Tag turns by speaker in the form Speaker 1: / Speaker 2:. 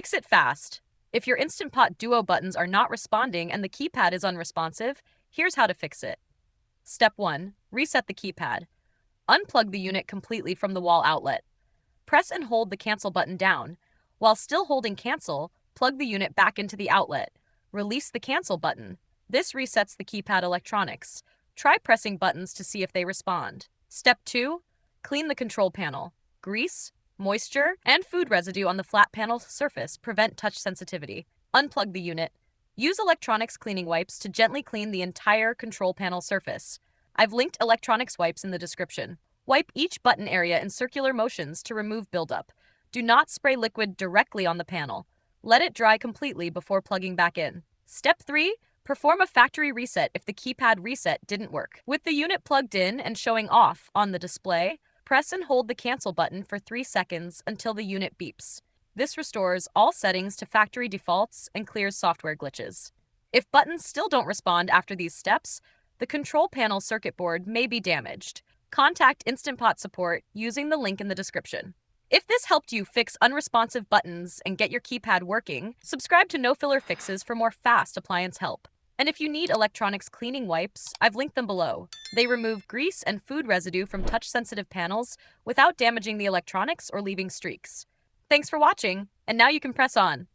Speaker 1: Fix it fast. If your Instant Pot Duo buttons are not responding and the keypad is unresponsive, here's how to fix it. Step 1. Reset the keypad. Unplug the unit completely from the wall outlet. Press and hold the cancel button down. While still holding cancel, plug the unit back into the outlet. Release the cancel button. This resets the keypad electronics. Try pressing buttons to see if they respond. Step 2. Clean the control panel. Grease, moisture, and food residue on the flat panel surface prevent touch sensitivity. Unplug the unit. Use electronics cleaning wipes to gently clean the entire control panel surface. I've linked electronics wipes in the description. Wipe each button area in circular motions to remove buildup. Do not spray liquid directly on the panel. Let it dry completely before plugging back in. Step 3. Perform a factory reset if the keypad reset didn't work. With the unit plugged in and showing off on the display, press and hold the cancel button for 3 seconds until the unit beeps. This restores all settings to factory defaults and clears software glitches. If buttons still don't respond after these steps, the control panel circuit board may be damaged. Contact Instant Pot support using the link in the description. If this helped you fix unresponsive buttons and get your keypad working, subscribe to No Filler Fixes for more fast appliance help. And if you need electronics cleaning wipes, I've linked them below. They remove grease and food residue from touch-sensitive panels without damaging the electronics or leaving streaks. Thanks for watching, and now you can press on.